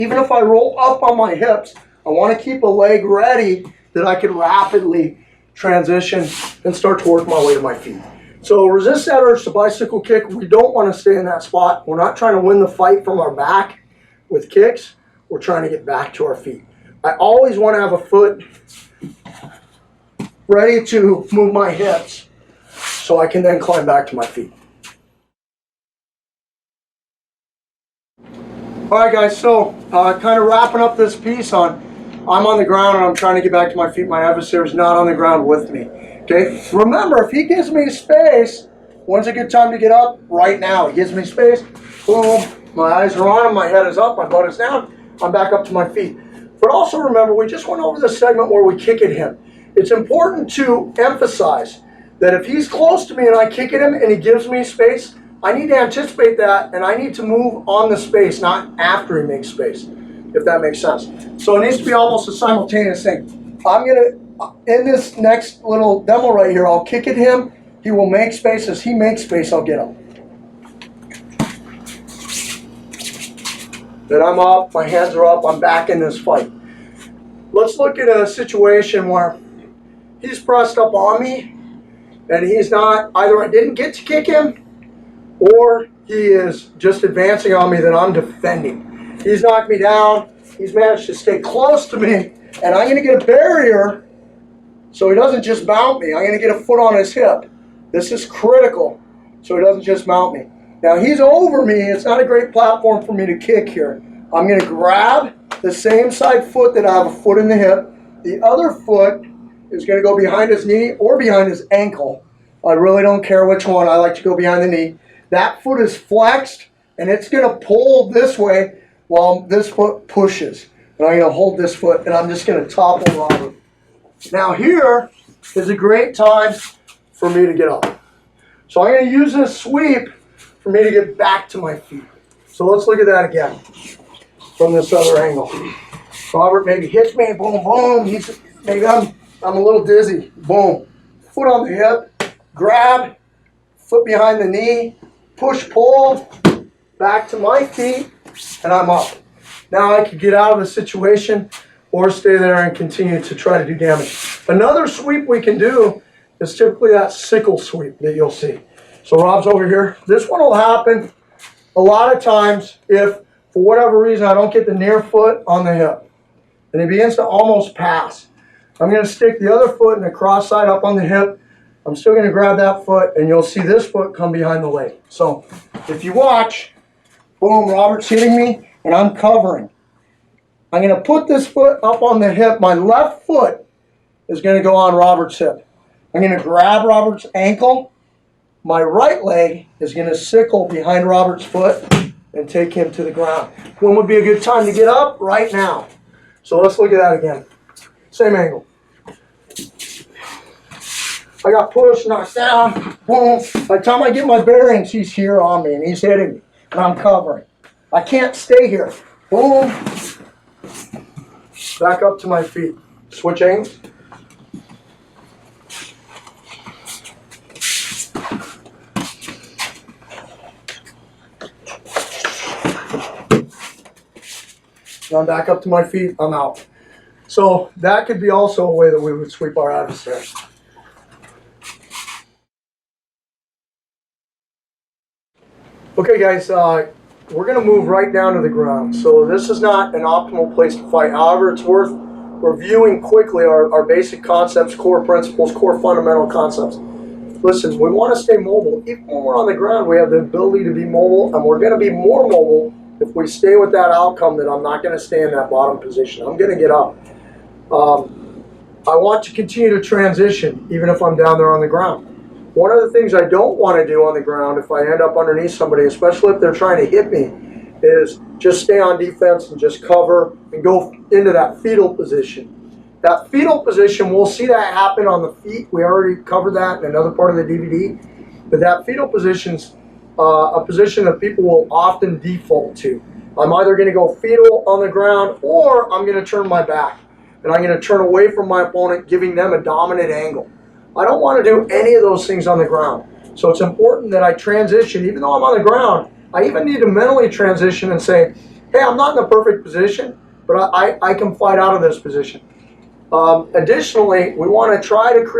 Even if I roll up on my hips, I want to keep a leg ready that I can rapidly transition and start to work my way to my feet. So resist that urge to bicycle kick. We don't want to stay in that spot. We're not trying to win the fight from our back with kicks. We're trying to get back to our feet. I always want to have a foot ready to move my hips so I can then climb back to my feet. All right, guys, so kind of wrapping up this piece on, I'm on the ground and I'm trying to get back to my feet. My adversary is not on the ground with me. Okay, remember, if he gives me space, when's a good time to get up? Right now. He gives me space, boom, my eyes are on him, my head is up, my butt is down, I'm back up to my feet. But also remember, we just went over this segment where we kick at him. It's important to emphasize that if he's close to me and I kick at him and he gives me space, I need to anticipate that and I need to move on the space, not after he makes space, if that makes sense. So it needs to be almost a simultaneous thing. I'm going to, in this next little demo right here, I'll kick at him, he will make space. As he makes space, I'll get up. Then I'm up, my hands are up, I'm back in this fight. Let's look at a situation where he's pressed up on me and he's not, either I didn't get to kick him or he is just advancing on me that I'm defending. He's knocked me down, he's managed to stay close to me, and I'm gonna get a barrier so he doesn't just mount me. I'm gonna get a foot on his hip. This is critical so he doesn't just mount me. Now he's over me, it's not a great platform for me to kick here. I'm gonna grab the same side foot that I have a foot in the hip. The other foot is gonna go behind his knee or behind his ankle. I really don't care which one, I like to go behind the knee. That foot is flexed and it's gonna pull this way while this foot pushes. And I'm gonna hold this foot and I'm just gonna topple Robert. Now here is a great time for me to get up. So I'm gonna use this sweep for me to get back to my feet. So let's look at that again from this other angle. Robert maybe hits me, boom, boom. Maybe I'm a little dizzy, boom. Foot on the hip, grab, foot behind the knee, push, pull, back to my feet, and I'm up. Now I could get out of the situation or stay there and continue to try to do damage. Another sweep we can do is typically that sickle sweep that you'll see. So Rob's over here. This one will happen a lot of times if, for whatever reason, I don't get the near foot on the hip. And he begins to almost pass. I'm going to stick the other foot in the cross side up on the hip. I'm still going to grab that foot, and you'll see this foot come behind the leg. So if you watch, boom, Robert's hitting me, and I'm covering. I'm going to put this foot up on the hip. My left foot is going to go on Robert's hip. I'm going to grab Robert's ankle. My right leg is going to sickle behind Robert's foot and take him to the ground. When would be a good time to get up? Right now. So let's look at that again. Same angle. I got pushed, knocked down, boom. By the time I get my bearings, he's here on me and he's hitting me and I'm covering. I can't stay here. Boom. Back up to my feet. Switch angles. Now I'm back up to my feet, I'm out. So that could be also a way that we would sweep our adversary. Okay guys, we're going to move right down to the ground. So this is not an optimal place to fight. However, it's worth reviewing quickly our basic concepts, core principles, core fundamental concepts. Listen, we want to stay mobile. Even when we're on the ground, we have the ability to be mobile, and we're going to be more mobile if we stay with that outcome that I'm not going to stay in that bottom position. I'm going to get up. I want to continue to transition even if I'm down there on the ground. One of the things I don't want to do on the ground if I end up underneath somebody, especially if they're trying to hit me, is just stay on defense and just cover and go into that fetal position. That fetal position, we'll see that happen on the feet. We already covered that in another part of the DVD. But that fetal position's a position that people will often default to. I'm either going to go fetal on the ground or I'm going to turn my back. And I'm going to turn away from my opponent, giving them a dominant angle. I don't want to do any of those things on the ground. So it's important that I transition. Even though I'm on the ground, I even need to mentally transition and say, hey, I'm not in the perfect position, but I can fight out of this position. Additionally, we want to try to create